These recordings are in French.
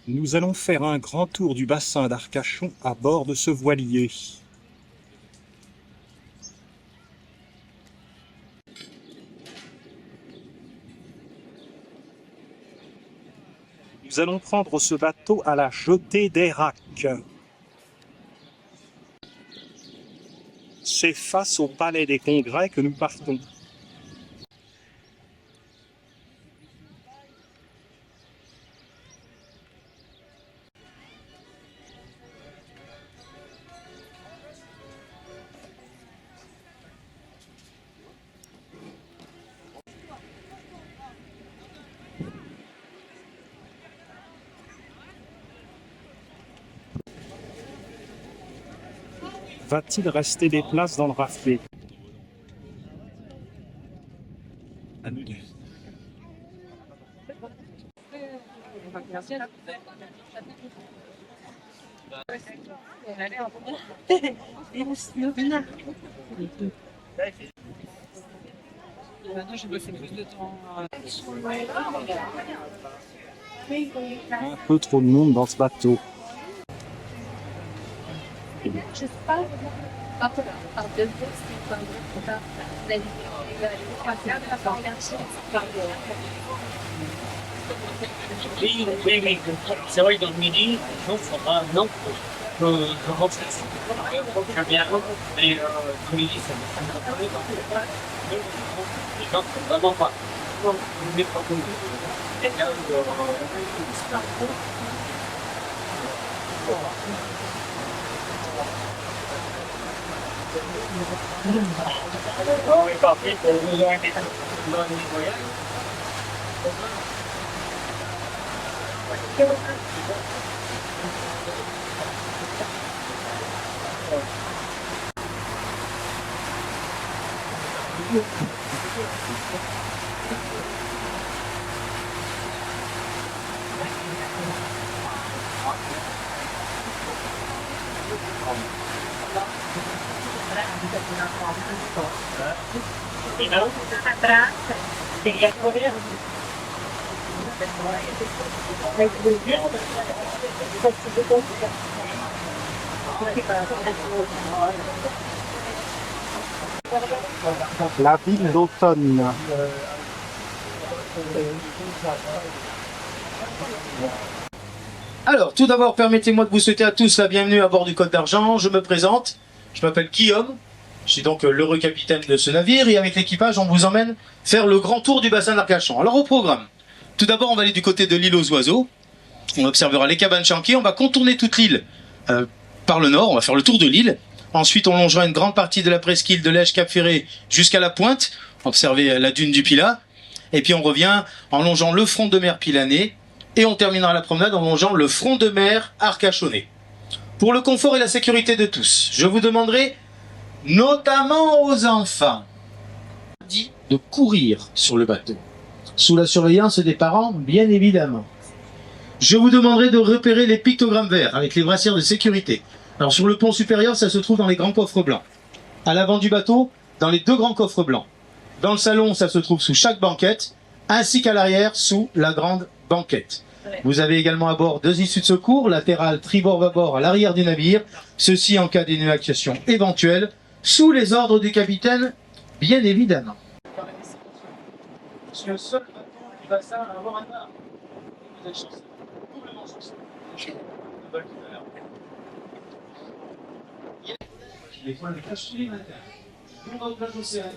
Nous allons faire un grand tour du bassin d'Arcachon à bord de ce voilier. Nous allons prendre ce bateau à la jetée d'Eyrac. C'est face au Palais des Congrès que nous partons. Va-t-il rester des places dans le raflet? Un peu trop de monde dans ce bateau. Oui, oui, oui. C'est vrai que dans le midi, non, faudra, non, je remplace. J'aime bien, mais le midi, ça me paraît les gens ne vraiment pas. Non, je ne pas compris. On est parti pour vous inviter dans les voyages. Atrás, quería correr. La ville d'automne. Alors, tout d'abord, permettez-moi de vous souhaiter à tous la bienvenue à bord du Côte d'Argent. Je me présente, je m'appelle Guillaume, je suis donc l'heureux capitaine de ce navire et avec l'équipage, on vous emmène faire le grand tour du bassin d'Arcachon. Alors, au programme, tout d'abord, on va aller du côté de l'île aux oiseaux, on observera les cabanes chanquées, on va contourner toute l'île par le nord, on va faire le tour de l'île. Ensuite, on longera une grande partie de la presqu'île de l'Èche-Cap-Ferré jusqu'à la pointe, observer la dune du Pilat, et puis on revient en longeant le front de mer pilanais, et on terminera la promenade en longeant le front de mer arcachonnais. Pour le confort et la sécurité de tous, je vous demanderai, notamment aux enfants, de courir sur le bateau, sous la surveillance des parents, bien évidemment. Je vous demanderai de repérer les pictogrammes verts avec les brassières de sécurité. Alors sur le pont supérieur, ça se trouve dans les grands coffres blancs. À l'avant du bateau, dans les 2 grands coffres blancs. Dans le salon, ça se trouve sous chaque banquette, ainsi qu'à l'arrière, sous la grande banquette. Vous avez également à bord 2 issues de secours, latérales, tribord, bâbord, à l'arrière du navire, ceci en cas d'évacuation éventuelle, sous les ordres du capitaine, bien évidemment. C'est le seul bateau du bassin à avoir un bar. Vous êtes chanceux, doublement chanceux. Les points de plage sur les matins. On va au plage océane.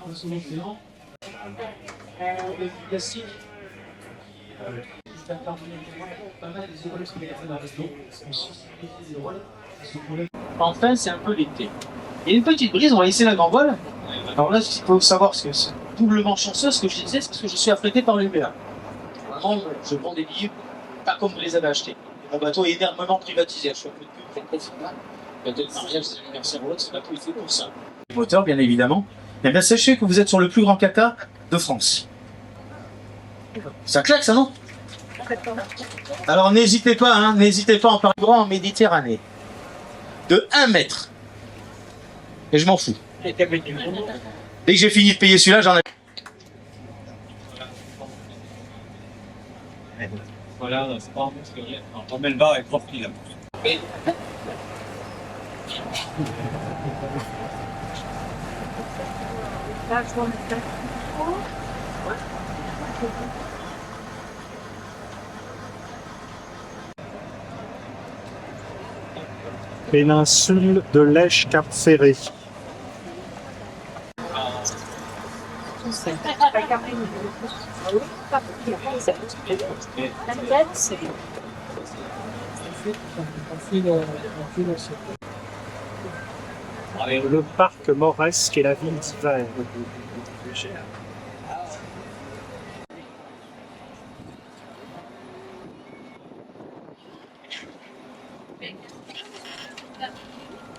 On va sur l'océan. Les classiques. Enfin, c'est un peu l'été. Il y a une petite brise, on va laisser la grand voile. Alors là, il faut savoir ce que c'est doublement chanceux, ce que je disais, c'est parce que je suis affrété par l'UPA. Vraiment, je vends des billets pas comme vous les avez achetés. Mon bateau est énormément privatisé. Je suis un peu de pub, je le précise là. Peut-être le mariage des anniversaires ou autre, ce bateau est fait pour ça. Le moteur, bien évidemment. Eh bien, sachez que vous êtes sur le plus grand caca de France. Ça claque, ça, non? Alors n'hésitez pas à en parler grand en Méditerranée. De 1 mètre. Et je m'en fous. Dès que j'ai fini de payer celui-là, j'en ai... Voilà, c'est pas un peu ce qu'il y a. On met le bar avec profil là. Là, je vois le fait. Péninsule de Lèche-Cap-Ferré. Le parc mauresque et la ville d'hiver.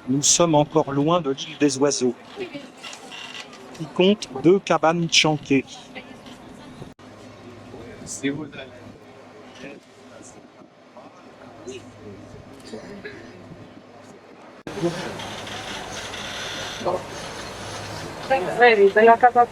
Nous sommes encore loin de l'île des Oiseaux, qui compte 2 cabanes chanquées. Vedi, della casa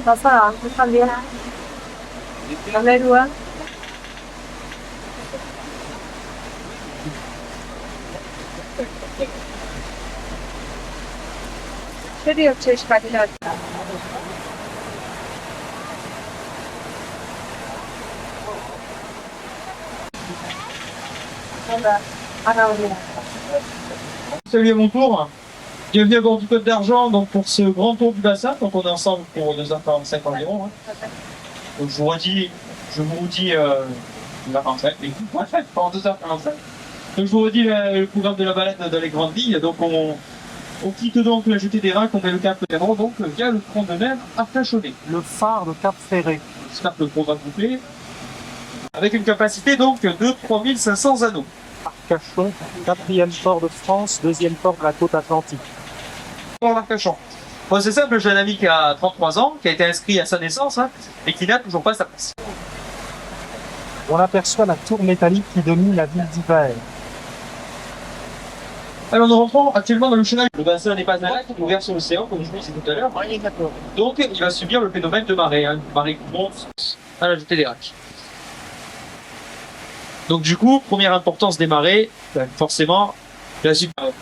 Pasa, también. Dame dua. Serio, cześć, pani Nadia. Dobra, Anna. Salut à mon tour. Bienvenue à bord du Côte d'Argent donc pour ce grand tour du bassin. Donc on est ensemble pour 2h45 environ. Donc je vous redis 2h45, mais pendant 2h45. Donc je vous redis le programme de la balade dans les grandes lignes. Donc on quitte donc la jetée des Racs, on met le cap Léman, donc via le front de mer Arcachonnais. Le phare de Cap-Ferré. J'espère que le programme vous plaît. Avec une capacité donc de 3500 anneaux. Arcachon, 4e port de France, 2e port de la côte atlantique. Pour l'Arcachon. Bon, c'est simple, j'ai un ami qui a 33 ans, qui a été inscrit à sa naissance, et qui n'a toujours pas sa place. On aperçoit la tour métallique qui domine la ville d'hiver. Alors nous rentrons actuellement dans le chenal. Le bassin n'est pas un lac, il est ouvert sur l'océan, comme je vous disais tout à l'heure. Donc il va subir le phénomène de marée, une marée qui monte à la jetée des Racs. Donc du coup, première importance des marées, forcément, la submersion.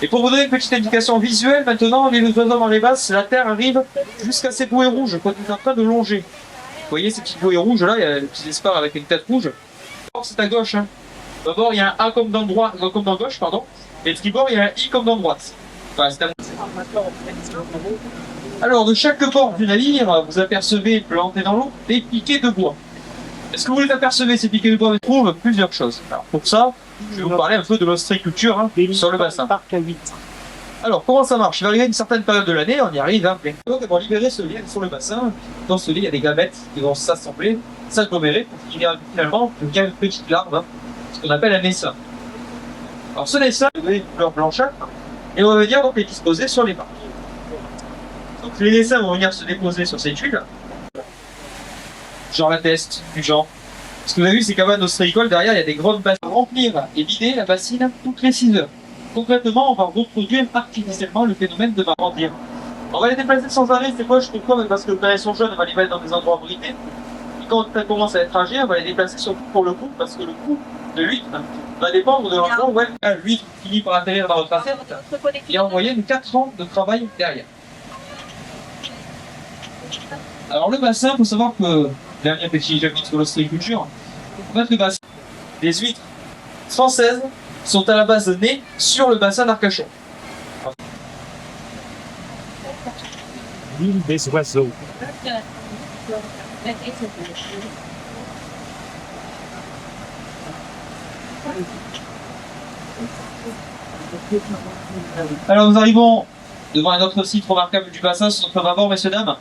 Et pour vous donner une petite indication visuelle, maintenant, les oiseaux en marée basse, la Terre arrive jusqu'à ces bouées rouges quand il est en train de longer. Vous voyez ces petites bouées rouges là, il y a des petits espoirs avec une tête rouge. D'abord c'est à gauche. D'abord il y a un A comme dans gauche, pardon. Et de tribord il y a un I comme dans droite. Voilà, c'est à... Alors de chaque port du navire, vous apercevez plantés dans l'eau des piquets de bois. Est-ce que vous les apercevez ces piquets de bois? On trouve plusieurs choses. Alors pour ça, je vais vous parler un peu de l'ostréiculture sur le bassin. Parc à 8. Alors, comment ça marche? Il va arriver à une certaine période de l'année, on y arrive, donc ils vont libérer ce lien sur le bassin. Dans ce lien, il y a des gamètes qui vont s'assembler, s'agglomérer, pour finalement devenir une petite larve, ce qu'on appelle un essaim. Alors, ce essaim, il a une couleur blanchâtre, et on va venir donc les disposer sur les marques. Donc, les essaims vont venir se déposer sur ces tuiles, genre la teste, du genre. Ce que vous avez vu, ces cabanes ostréicoles, derrière, il y a des grandes bassines. Remplir et vider la bassine toutes les 6 heures. Concrètement, on va reproduire artificiellement le phénomène de marrandir. On va les déplacer sans arrêt, c'est quoi? Je trouve quoi? Parce que quand elles sont jeunes, on va les mettre dans des endroits abrités. Et quand elles commencent à être âgées, on va les déplacer surtout pour le coup, parce que le coût de l'huître va dépendre de l'endroit où l'huître finit par atterrir dans votre assiette. Il y a en moyenne 4 ans de travail derrière. Alors le bassin, il faut savoir que, dernier petit chapitre sur l'ostréiculture, en fait le bassin, les huîtres françaises sont à la base nées sur le bassin d'Arcachon. L'île des Oiseaux. Alors nous arrivons devant un autre site remarquable du bassin, sur notre bord, messieurs dames,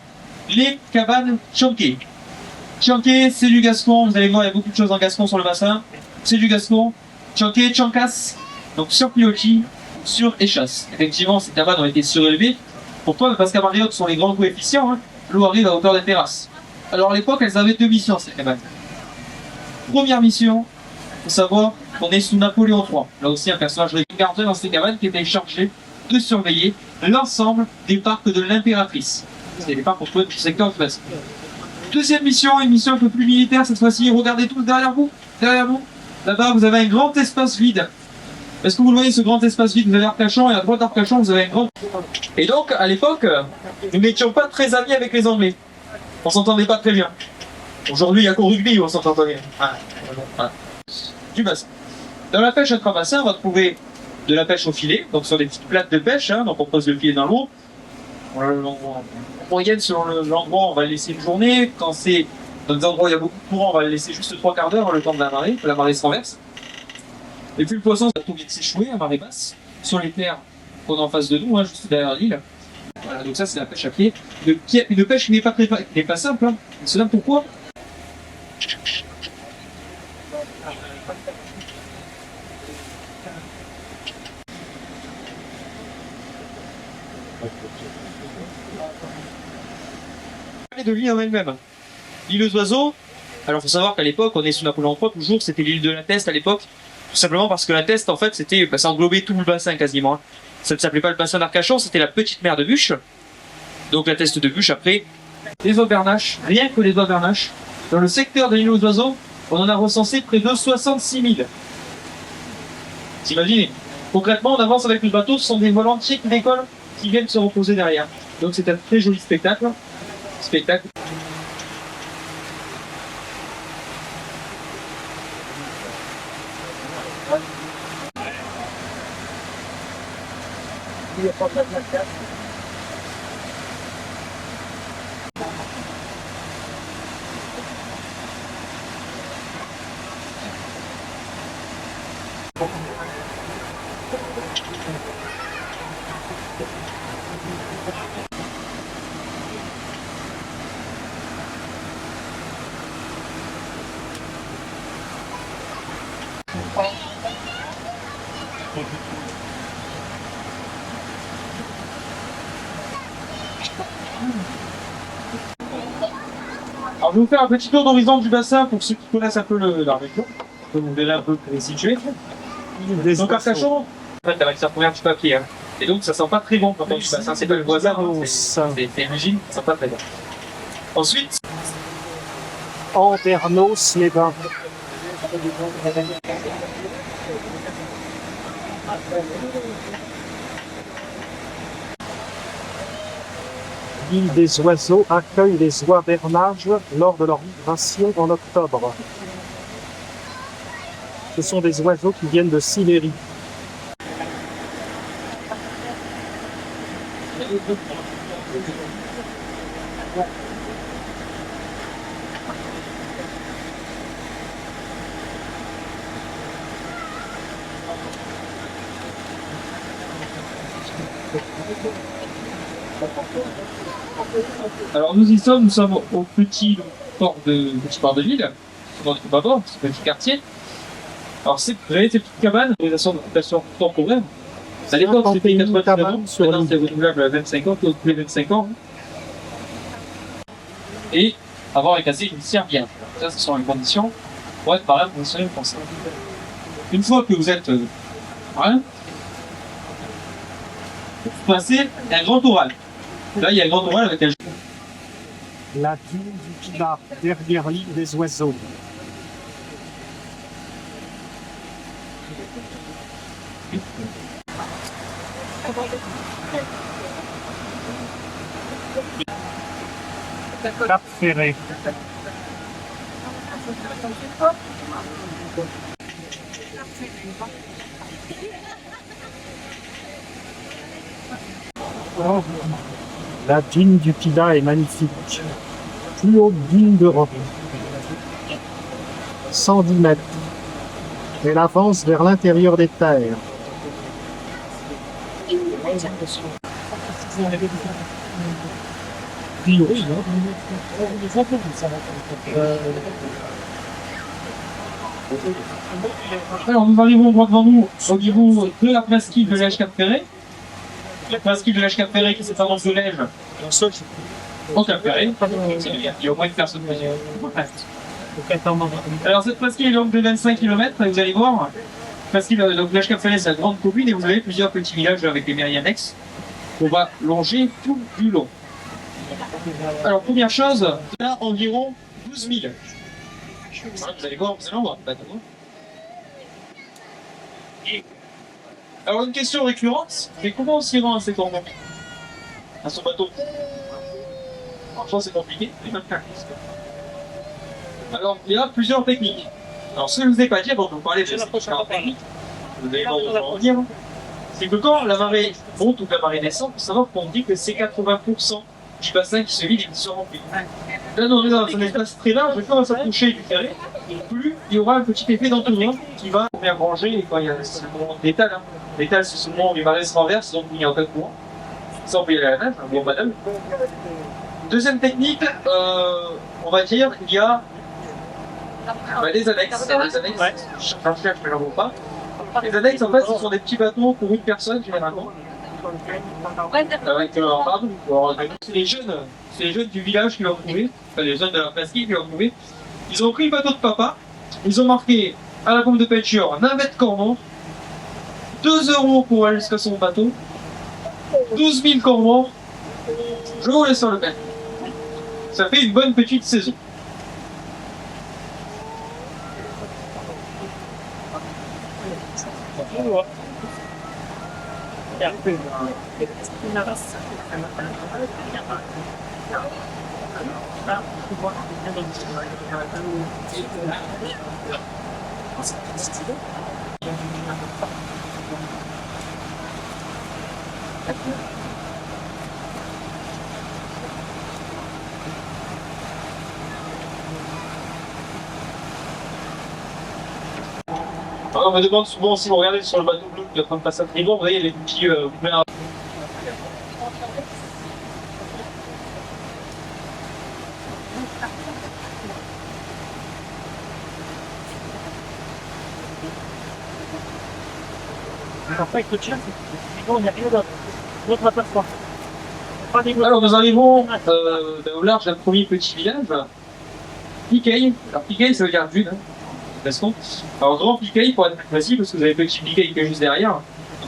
les cabanes chanquées. Tchanké, c'est du gascon. Vous allez voir, il y a beaucoup de choses en gascon sur le bassin. C'est du gascon. Tchanké, Tchankas. Donc sur pilotis, sur échasse. Effectivement, ces cabanes ont été surélevées. Pourquoi? Parce qu'à marée haute sont les grands coefficients. Hein. L'eau arrive à hauteur des terrasses. Alors à l'époque, elles avaient deux missions, ces cabanes. Première mission, il faut savoir qu'on est sous Napoléon III. Là aussi, un personnage gardé dans ces cabanes qui était chargé de surveiller l'ensemble des parcs de l'impératrice. C'est les parcs qu'on trouve du secteur du bassin. Deuxième mission, une mission un peu plus militaire cette fois-ci. Regardez tous derrière vous. Derrière vous. Là-bas, vous avez un grand espace vide. Est-ce que vous le voyez, ce grand espace vide? Vous avez Arcachon et à droite d'Arcachon, vous avez un grand... Et donc, à l'époque, nous n'étions pas très amis avec les Anglais. On s'entendait pas très bien. Aujourd'hui, il n'y a qu'au rugby où on s'entend bien. Du bassin. Dans la pêche intra-bassin, on va trouver de la pêche au filet, donc sur des petites plates de pêche, hein, donc on pose le filet dans l'eau. En moyenne, sur l'endroit, on va le laisser une journée. Quand c'est dans des endroits où il y a beaucoup de courant, on va le laisser juste 3/4 d'heure, le temps de la marée se renverse. Et puis le poisson, ça va tout vite s'échouer à marée basse, sur les terres qu'on a en face de nous, hein, juste derrière l'île. Voilà, donc ça c'est la pêche à pied. Une pêche qui n'est pas simple. Hein. C'est là pourquoi? De l'île en elle-même. L'île aux oiseaux, alors il faut savoir qu'à l'époque, on est sous Napoléon III, toujours, c'était l'île de la Teste à l'époque, tout simplement parce que la Teste, en fait, ça englobait tout le bassin quasiment. Ça ne s'appelait pas le bassin d'Arcachon, c'était la petite mer de Bûche. Donc la Teste de Bûche, après, les oies bernaches, rien que les oies bernaches. Dans le secteur de l'île aux oiseaux, on en a recensé près de 66 000. T'imagines? Concrètement, on avance avec le bateau, ce sont des vols entiers qui décollent, qui viennent se reposer derrière. Donc c'est un très joli spectacle. Alors je vais vous faire un petit tour d'horizon du bassin pour ceux qui connaissent un peu la région. Vous verrez un peu les situés. Donc Arcachon, en fait, avec sa première du papier. Hein. Et donc ça sent pas très bon quand on dit bassin, c'est pas le voisin, c'est rigide, ça sent pas très bon. Ensuite, Andernos-les-Bains. L'île des oiseaux accueille les oies bernages lors de leur migration en octobre. Ce sont des oiseaux qui viennent de Sibérie. alors nous y sommes, nous sommes au petit port de l'île, dans le Bavard, c'est un petit quartier. Alors c'est près, ces petites cabanes, d'occupation temporaire. À l'époque c'était 89 ans, maintenant c'est renouvelable à 25 ans, tous les 25 ans. Et avoir un casier judiciaire bien. Ça, ce sont les conditions pour être pareil professionnel français. Une fois que vous êtes voilà, vous passez un grand oral. Là, il y a un grand oral avec un... La dune du Pilat, derrière l'île des oiseaux. Cap Ferré. La dune du Pilat est magnifique. Plus haute dune d'Europe. 110 mètres. Elle avance vers l'intérieur des terres. priori, non. Alors nous arrivons droit devant nous au niveau de la presqu'île de Lège Cap Ferré. La presqu'île de Lège Cap Ferré qui s'étend de Lège au Cap Ferré. Il y a au moins une personne. Alors cette presqu'île est longue de 25 km, vous allez voir. Presqu'île, donc Lège Cap Ferré c'est la grande commune et vous avez plusieurs petits villages avec des mairies annexes. On va longer tout du long. Alors première chose, là environ 12 000. Vous allez voir, vous allez en voir. Alors une question récurrente, mais comment on s'y rend à ces cormons? À son bateau? Franchement c'est compliqué. Alors il y a plusieurs techniques. Alors ce que je ne vous ai pas dit avant de vous parler de ces différentes techniques, vous allez voir où je vais en venir, c'est que quand la marée monte ou que la marée descend, il faut savoir qu'on dit que c'est 80% du bassin qui se vide et qui se remplit. Là, dans un espace très large, quand on va s'approcher du ferré, plus il y aura un petit effet d'entonnoir qui va bien ranger. Et quand il y a ce moment d'étal, l'étal c'est ce moment où les marées se renversent, donc il y a en cas de courant. Ça, on peut y aller à la nage, un bon madame. Deuxième technique, on va dire qu'il y a les annexes. Les annexes, j'en cherche, mais j'en vois pas. Les annexes, en fait, ce sont des petits bateaux pour une personne, généralement. Avec un rame. C'est les jeunes du village qui l'ont trouvé, enfin les jeunes de la presqu'île qui l'ont trouvé. Ils ont pris le bateau de papa, ils ont marqué à la pompe de pêcheur navette Cormont, 2 € pour aller jusqu'à son bateau, 12 000 Cormont, je vous laisse sur le bain. Ça fait une bonne petite saison. Alors, on me demande souvent si vous regardez sur le bateau bleu qui est en train de passer à tribord, vous voyez les petits Alors nous arrivons au large d'un premier petit village, Piquet. Alors Piquet ça veut dire dune, Gascon. Alors grand Piquet pour être plus facile parce que vous avez petit Piquet qui est juste derrière.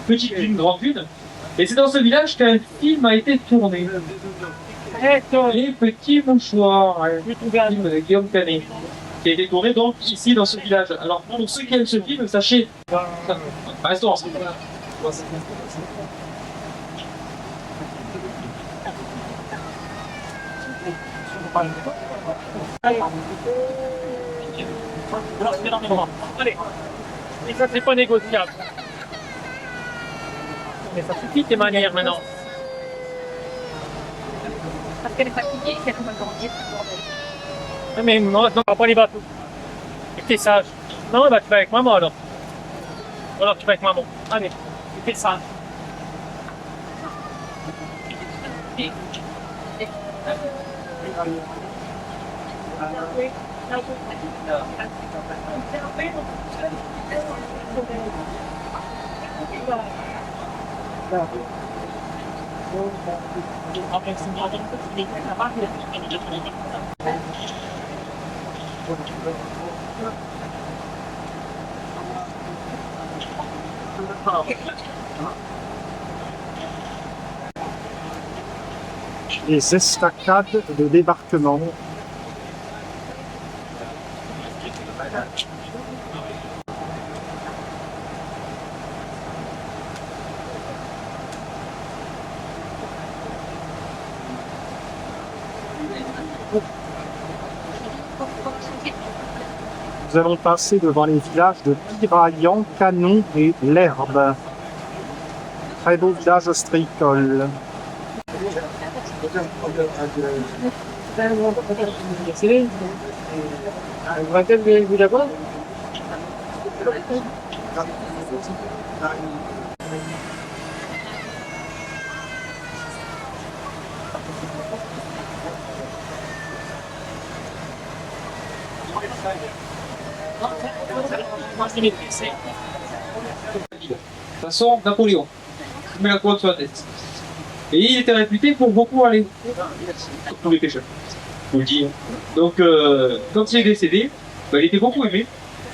Petite dune, grande dune. Et c'est dans ce village qu'un film a été tourné. Les petits mouchoirs, un film de Guillaume Canet, qui a été tourné donc ici dans ce village. Alors pour ceux qui aiment ce film, sachez. Restons ensemble. Allez, et ça c'est pas négociable. Mais ça suffit tes manières maintenant. Parce qu'elle est fatiguée, qu'elle va grandir. Mais non, on va pas les bateaux. Et t'es sage. Non, bah tu vas avec maman alors. Alors tu vas avec maman. Allez, t'es sage. Les estacades de débarquement. Nous allons passer devant les villages de Piraillan, Canon et L'Herbe. Très beau village ostréicole. Façon Napoléon. Il met la couronne sur la tête. Et il était réputé pour beaucoup aller. Comme tous les pêcheurs. Je vous le dis. Donc, quand il est décédé, il était beaucoup aimé.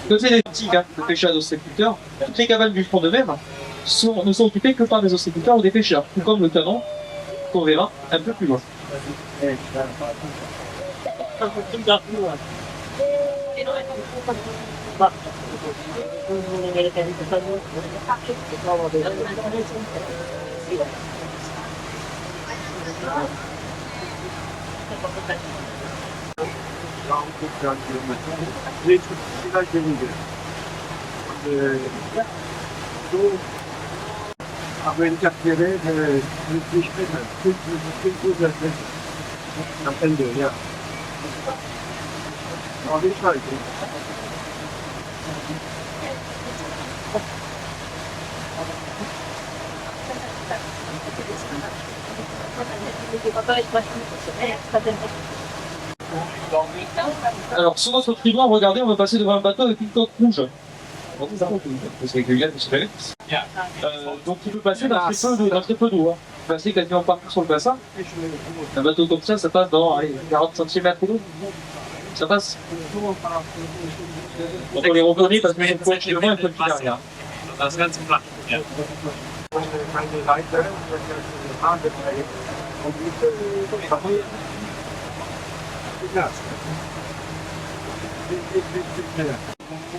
Comme c'est des petits cas de pêcheurs d'ostréiculteurs, toutes les cabanes du front de mer ne sont occupées que par des ostréiculteurs ou des pêcheurs, tout comme le canon qu'on verra un peu plus loin. Après une carrière de Alors, sur notre tribord, regardez, on va passer devant un bateau avec une coque rouge. Donc il peut passer dans très peu d'eau. Il peut passer quasiment partout sur le bassin. Un bateau comme ça passe dans 40 cm d'eau. Ça passe. Donc on les reconnaît parce que c'est chez moi un peu plus derrière.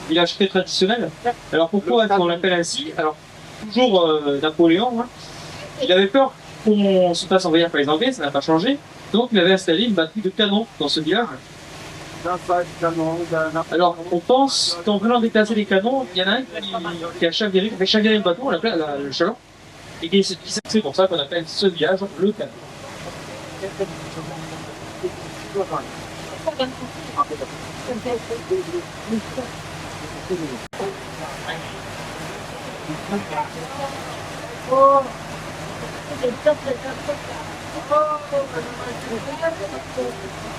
Village très traditionnel. Alors pourquoi est-ce qu'on l'appelle ainsi? Alors toujours Napoléon, hein, il avait peur qu'on se fasse envahir par les Anglais, ça n'a pas changé. Donc il avait installé une batterie de canons dans ce village. Alors on pense qu'en voulant déplacer les canons, il y en a un qui a chaviré le bateau, on l'appelle le chaland. Et c'est pour ça qu'on appelle ce village le canon.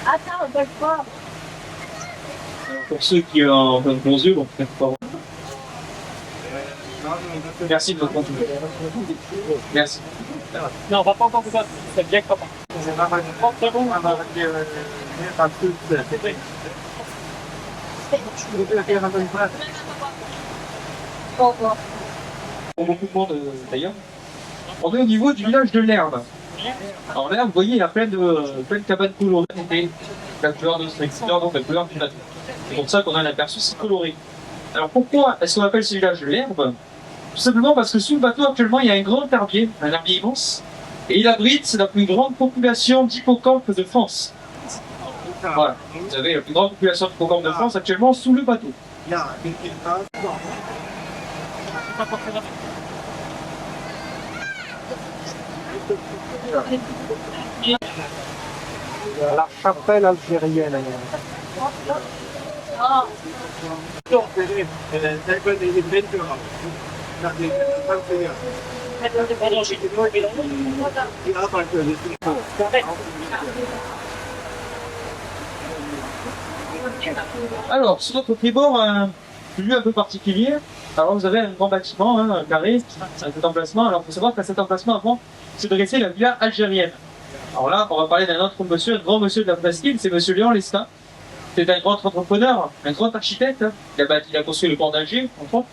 Attends, on peut le voir. Pour ceux qui ont de bons yeux, bon, pas. Merci de votre contribution. Merci. Non, on va pas encore ça. C'est bien que papa. Pour beaucoup de monde d'ailleurs. On est au niveau du village de l'Herbe. Alors l'Herbe, vous voyez, il y a plein de cabanes colorées. La couleur de strict, donc la couleur du bateau. C'est pour ça qu'on a un aperçu si coloré. Alors pourquoi est-ce qu'on appelle ce village de l'Herbe? Tout simplement parce que sous le bateau actuellement il y a un grand herbier, un herbier immense. Et il abrite la plus grande population d'hippocampes de France. Voilà, vous avez la plus grande population d'hippocampes de France actuellement sous le bateau. La chapelle algérienne. Alors, sur notre tribord, un lieu un peu particulier. Alors, vous avez un grand bâtiment, hein, un carré, à cet emplacement. Alors, il faut savoir qu'à cet emplacement, avant, se dressait la villa algérienne. Alors là, on va parler d'un autre monsieur, un grand monsieur de la presqu'île, c'est monsieur Léon Lestat. C'est un grand entrepreneur, un grand architecte. Hein. Il a construit le port d'Alger, entre autres.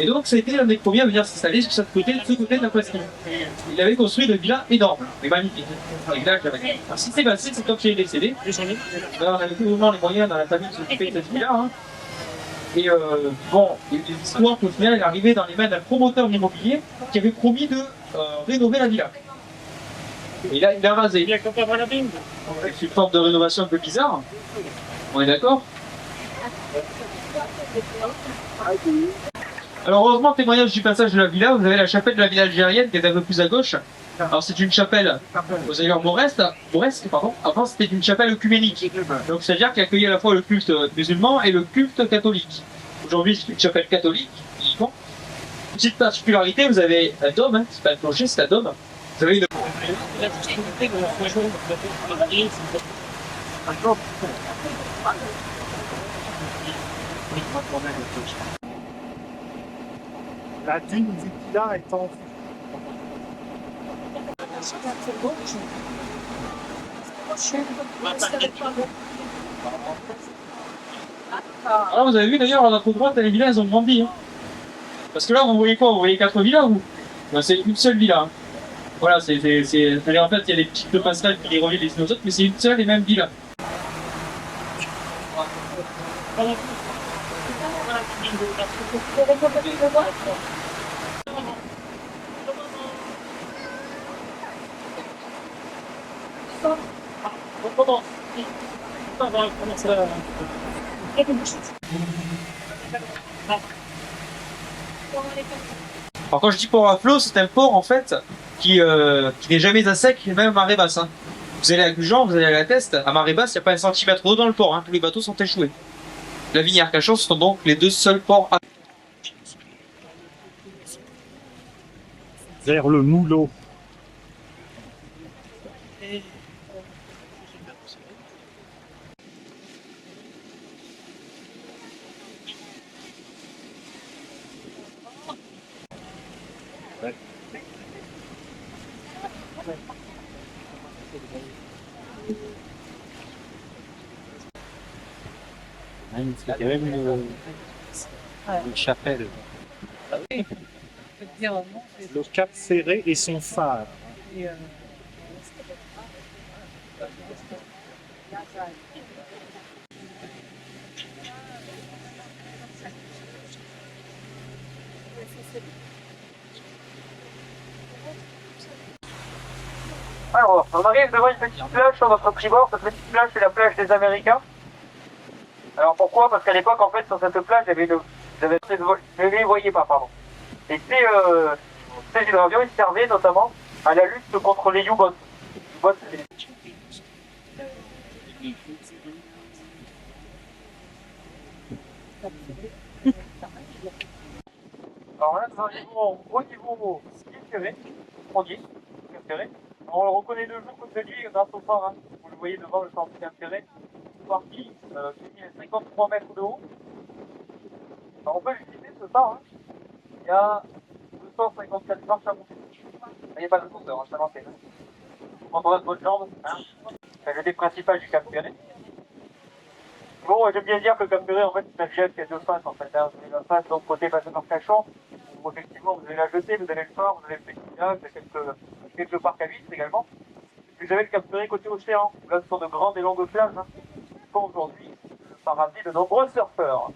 Et donc, ça a été l'un des premiers à venir s'installer sur ce côté de la presqu'île. Il avait construit une villa énorme, mais magnifique. Alors, ce qui s'est passé, c'est quand il est décédé. Alors, on avait tout le monde les moyens dans la famille de s'occuper de cette villa. Hein. Et bon, il y a eu des histoires qu'au final, il est arrivé dans les mains d'un promoteur immobilier qui avait promis de rénover la villa. Et là, il a rasé. C'est une forme de rénovation un peu bizarre. On est d'accord? Alors heureusement, témoignage du passage de la villa, vous avez la chapelle de la villa algérienne qui est un peu plus à gauche. Alors c'est une chapelle aux ailleurs mauresques, pardon. Avant c'était une chapelle œcuménique. Donc c'est-à-dire qu'elle accueillait à la fois le culte musulman et le culte catholique. Aujourd'hui c'est une chapelle catholique, uniquement. Petite particularité, vous avez un dôme, hein. C'est pas un clocher, c'est un dôme. Vous avez une... La dune du Pilat est en vue. Ah, vous avez vu d'ailleurs, à notre droite, les villas, elles ont grandi. Hein. Parce que là, vous voyez quoi? Vous voyez 4 villas, vous? Ben, c'est une seule villa. Hein. Voilà, en fait, il y a des petites passerelles qui les relient les unes aux autres, mais c'est une seule et même villa. Alors quand je dis port à flot, c'est un port en fait qui n'est jamais à sec, même à marée basse. Hein. Vous allez à Gujan, vous allez à la Teste, à marée basse, il n'y a pas un centimètre d'eau dans le port, hein. Tous les bateaux sont échoués. La Vigne et Arcachon sont donc les deux seuls ports à... Vers le Moulot. Il y a même une chapelle. Le Cap Ferré et son phare. Alors, on arrive devant une petite plage sur notre tribord. Cette petite plage, c'est la plage des Américains. Alors pourquoi? Parce qu'à l'époque, en fait, sur cette plage, il y avait ne les voyez pas, pardon. Et ces hydravions, ils servaient notamment à la lutte contre les U-boats. Alors là, nous arrivons au niveau Cap Ferré, on dit, Cap Ferré. On le reconnaît de jour comme de nuit grâce au phare. Hein. Vous le voyez devant le phare du Cap Ferré. Phare qui fait 53 mètres de haut. Alors on peut visiter ce phare. Hein. Il y a 254 marches à monter. Il n'y a pas de conteur, hein, ça l'antenne. Quand on a votre jambe, hein, c'est le dé principal du Cap Ferré. Bon, j'aime bien dire que le Cap Ferré, en fait, c'est un jet qui a deux faces, en fait. Hein. Vous avez la face, donc côté bassin d'Arcachon, où effectivement, vous avez la jetée, vous avez le phare, vous avez le petit village, vous avez quelques parcs à vitres également. Et vous avez le Cap Ferré côté océan, où là, ce sont de grandes et longues plages, hein, qui font aujourd'hui le paradis de nombreux surfeurs.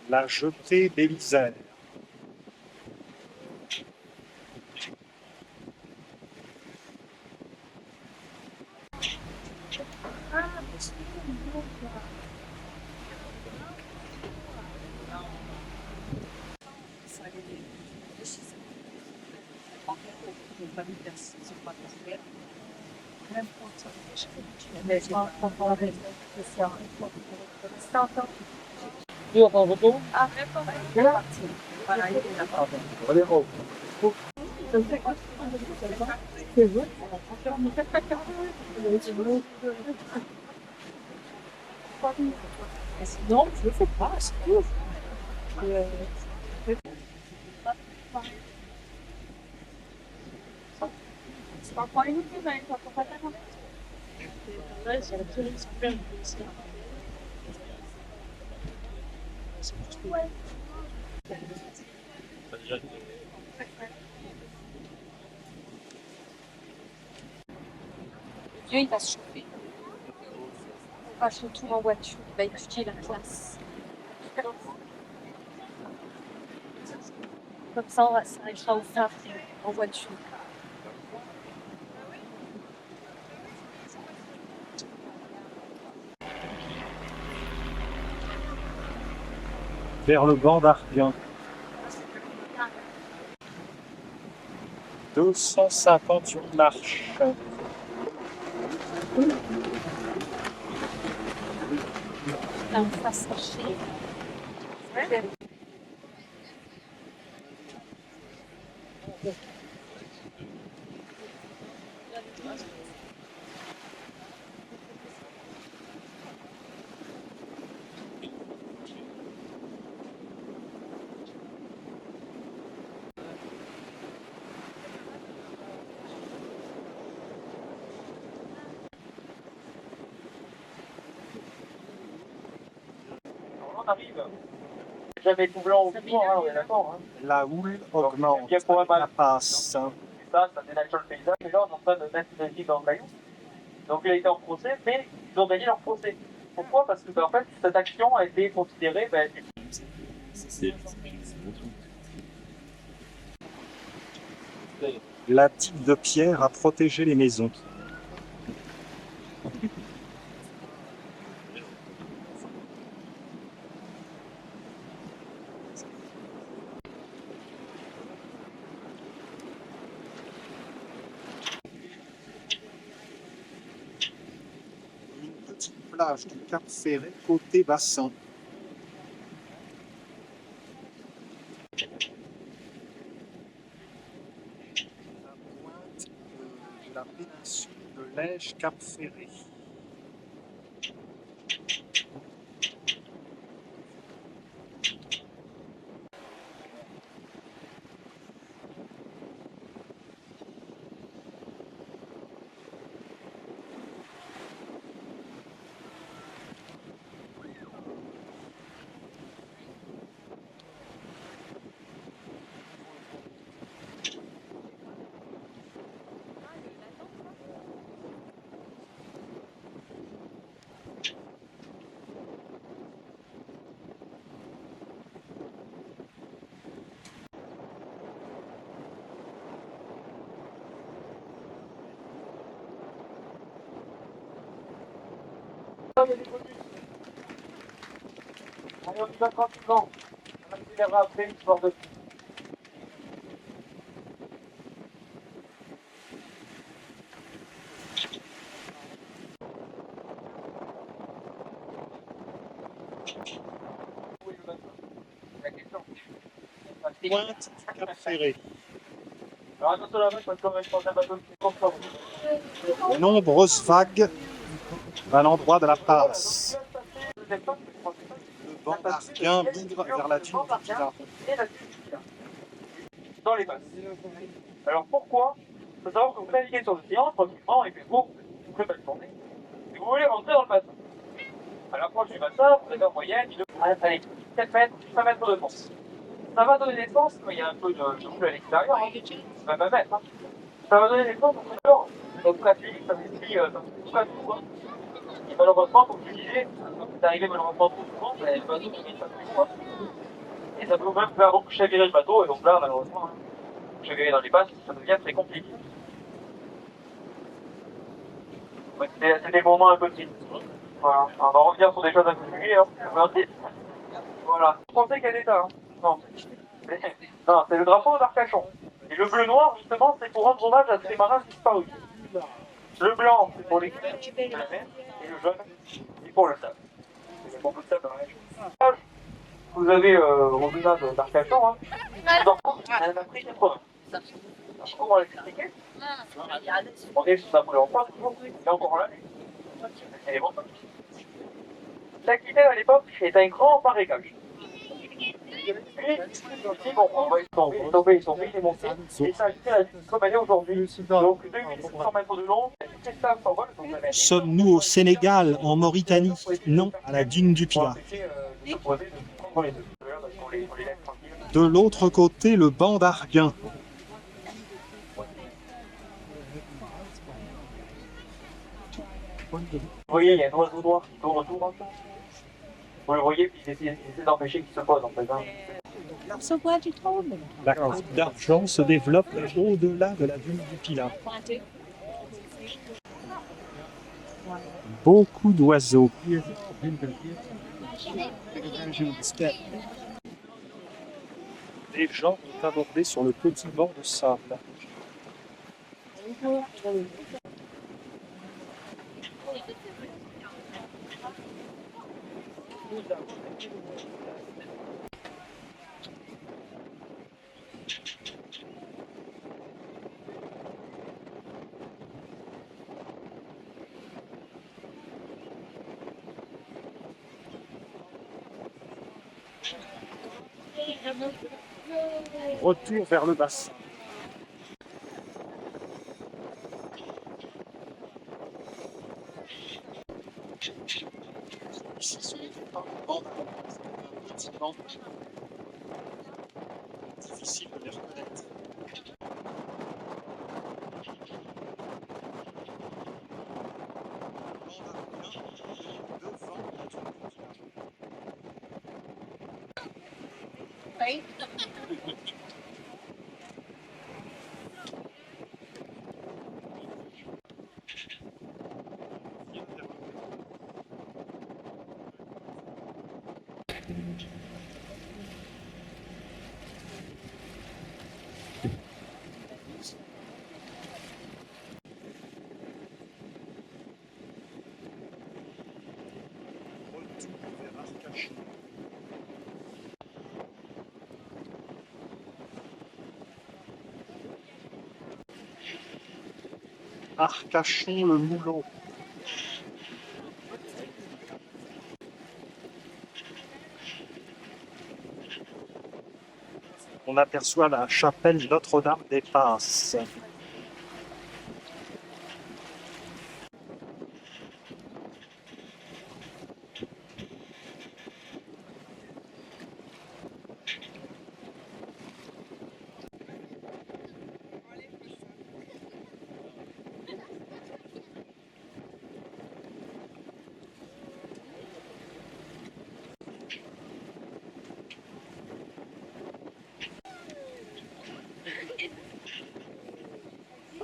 La jetée Bélisaire. Non, je ne sais pas, c'est tout. C'est pas quoi une mais ça peut pas t'attendre. Ouais, c'est super difficile. Ouais. Dieu, il va se chauffer. On va se retourner en voiture, il va étudier la classe. Comme ça, on va s'arrêter au phare en voiture. Vers le banc d'Arguin. 258 marches. Là, on va sécher. On arrive. Jamais tout blanc ou tout noir, hein, on est d'accord. Hein. La houle augmente bien pour un la mal. passe. Et ça dénature le paysage. Les gens sont en train de mettre une équipe dans le caillou. Donc il a été en procès, mais ils ont gagné leur procès. Pourquoi? Parce que en fait, cette action a été considérée. La digue de pierre a protégé les maisons. Une petite plage du Cap Ferret côté bassin. La pointe de la péninsule de Lège-Cap Ferret. Allez, on y va tranquillement. On accélérera après, histoire de. Où est le bateau? La question. Pointe du Cap Ferret. Alors attention là-bas, parce qu'on va prendre un bateau qui est comme ça. Nombreuses vagues à l'endroit de la passe. Le banc d'Arquin migre vers la dune du Pilat. Et la dune du Pilat. Dans les basses. Alors pourquoi? Il faut savoir que vous naviguez sur le Tian, tranquillement, il fait beau, une très belle journée, et vous voulez rentrer dans le bassin. À l'approche du bassin, vous avez en moyenne, allez, 4 mètres, 5 mètres de fond. Ça va donner des forces, quand il y a un peu de houle à l'extérieur, hein, même un mètre. Hein. Ça va donner des forces, donc pratique, ça s'explique, ça tout. Hein. Et malheureusement, comme je disais, quand c'est arrivé malheureusement trop souvent, le bateau qui est pas plus loin. Et ça peut même faire beaucoup chavirer le bateau, et donc là, malheureusement, hein, chavirer dans les passes, ça devient très compliqué. Ouais, c'est des moments un peu tristes. Voilà. On va revenir sur des choses un peu plus gaies, hein. Voilà. Vous pensez quel état, hein? Non. Non, c'est le drapeau d'Arcachon. Et le bleu-noir, justement, c'est pour rendre hommage à ces marins disparus. Le blanc, c'est pour les et le jaune, c'est pour le sable. C'est pour le sable dans la région. Vous avez au-delà d'Arcachon, hein. Elle a pris 80. Comment l'expliquer? On est sous Napoléon III, toujours. Il est encore là. Elle est bonne. L'Aquitaine à l'époque est un grand marécage. Puis, bon, ils sont payés les montées, et ça a été comme elle est aujourd'hui. Donc 2600 mètres de long, toutes les stables s'envolent. Sommes-nous au Sénégal, en Mauritanie? Non, à la dune du Pilat. De l'autre côté, le banc d'Arquin. Vous voyez, il y a un oiseau noir qui tourne autour. Vous le voyez, puis il essaie d'empêcher qu'il se pose en fait. Hein. La côte d'Argent se développe au-delà de la dune du Pilat. Beaucoup d'oiseaux. Des gens ont abordé sur le petit bord de sable. Retour vers le bassin. Ici, ce n'est pas un banc, c'est un petit banc. Difficile de les reconnaître. Retour vers Arcachon. Arcachon-le-Moulot. On aperçoit la chapelle Notre-Dame des Passes.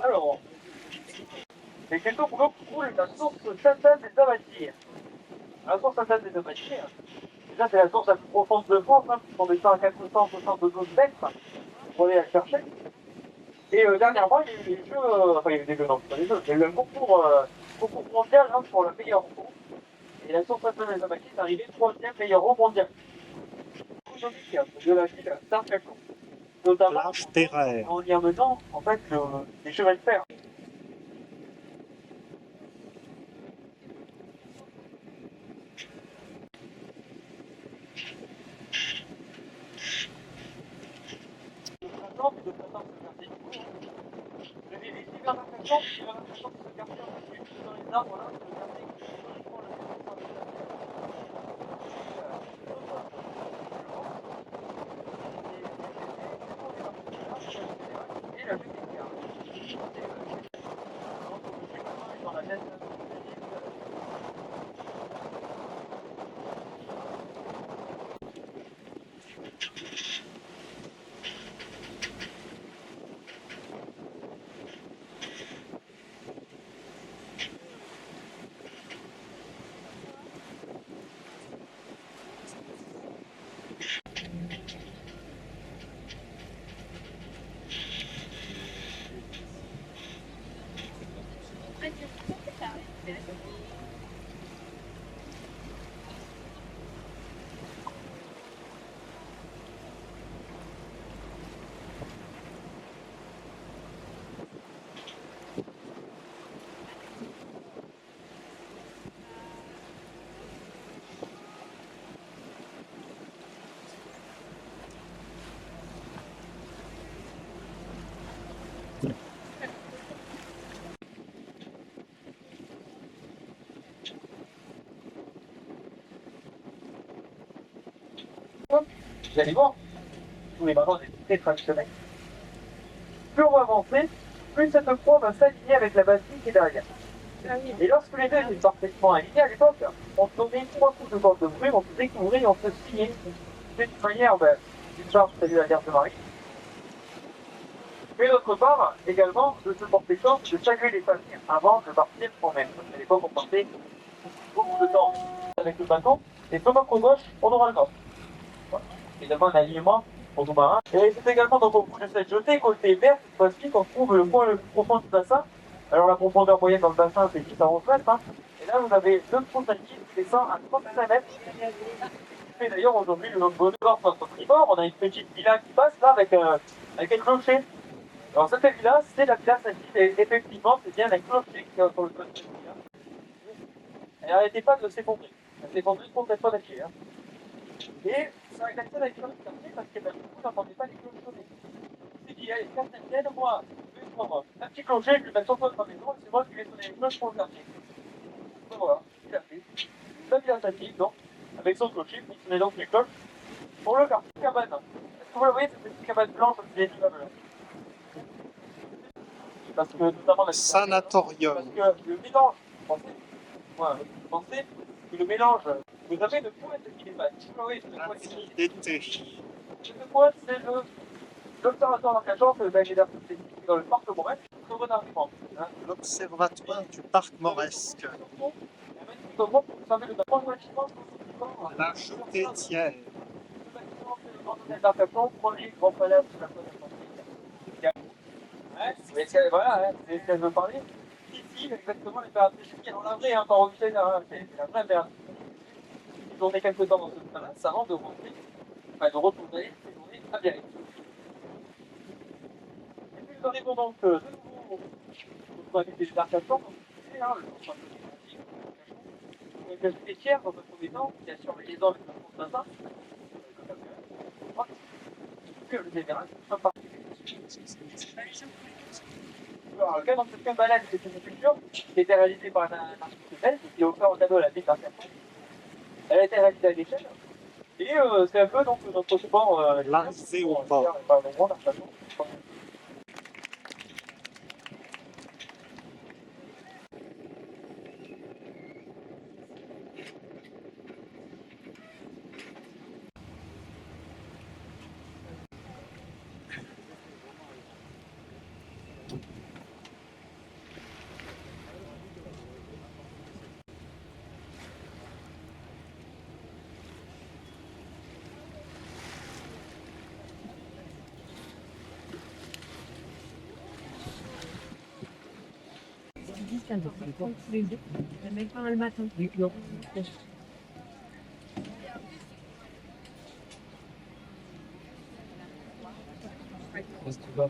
Alors, les quelques blocs coulent la source Sainte-Anne des Amatirs. La source Sainte-Anne des Amatirs, déjà c'est la source la plus profonde de France, puisqu'on descend à 472 mètres pour aller la chercher. Et dernièrement, il y a eu des jeux, enfin il y a eu des jeux, non, pas des jeux, il y a eu un concours mondial pour le meilleur roue. Et la source Sainte-Anne des Amatirs est arrivée 3e meilleur roue mondial. De la ville d'Arcachon. Notamment Plage terraire. en y amenant en fait les chemins de fer. Je vais ici vers Arcachon, puis vers Arcachon, se garder dans les arbres là, se garder historiquement le territoire de et la vue des terres. Dans la tête vous allez voir, tous les bateaux étaient très traditionnels. Plus on va avancer, plus cette croix va s'aligner avec la basilique qui est derrière. Et lorsque les deux étaient parfaitement alignés à l'époque, on se donnait 3 coups de corde de brume, on se découvrait et on se signait. De toute manière, d'une part, salut la Vierge Marie. Mais d'autre part, également, de se porter corps, de saluer les familles avant de partir quand-même. À l'époque, on partait beaucoup de temps avec le bateau, et comme à gauche, on aura le nord. Voilà. Également un alignement pour tout marin. Et c'est également donc au bout de cette jetée, côté vert, cette fois-ci, qu'on trouve le point le plus profond du bassin. Alors la profondeur moyenne dans le bassin, c'est 10 à 11 mètres. Et là, vous avez deux trous qui descend à 35 mètres. Et d'ailleurs, aujourd'hui, le bonheur de notre tribord, on a une petite villa qui passe là avec un clocher. Alors cette villa, c'est la villa Saint-Yves, et effectivement, c'est bien un clocher qui est sur le côté de cette villa. Elle n'arrêtait pas de s'effondrer. Elle s'effondrait complètement d'acier. Et ça a été avec le quartier parce que du coup, on n'entendait pas les cloches sonner. Je me suis dit, allez, certaines moi, je vais prendre un petit clocher, je vais le mettre sur toi dans la maison, et c'est moi qui vais sonner les cloches pour le quartier. Donc voilà, il a fait. Ça vient statique, donc, avec son clocher, il sonnait donc les cloches pour le quartier cabane. Est-ce que vous le voyez, cette petite cabane blanche au pied du immeuble là? Parce que notamment la Sanatorium. parce que le mélange, vous pensez que le mélange, vous avez de pointe qui est pas. Oui, D'été. cette pointe, c'est l'observatoire d'Arcachon, c'est le Bagdad, c'est dans le parc Morel, très bon argument. Hein. L'observatoire du parc Moresque. Vous savez, le bâtiment, La Jetée-Tière. le bâtiment, c'est le bordel d'Arcachon, premier grand palais de la côte d'Atlantique. Ouais, mais voilà, hein, c'est ce qu'elle veut parler. Ici, exactement, l'impératrice qui est en la vraie, hein, pas officielle, hein, c'est la vraie impératrice. Ils ont fait quelques temps dans ce palace avant de rentrer, enfin de retourner séjourner à Biarritz. Et puis nous arrivons donc de nouveau au invité des Arcachon, donc c'est hein, le centre de donc le tiers dans un premier temps, qui assure les liaisons avec le Constantin, puis le général, un particulier. Alors, le cas dans cette balade, c'est une sculpture qui a été réalisée par un artiste belge qui est offert au cadeau à la ville d'Arcachon. Elle a été réalisée à l'échelle. Et c'est un peu donc notre support L'arrivée au port. par le grand Arcachon. Le matin. Est-ce que tu vas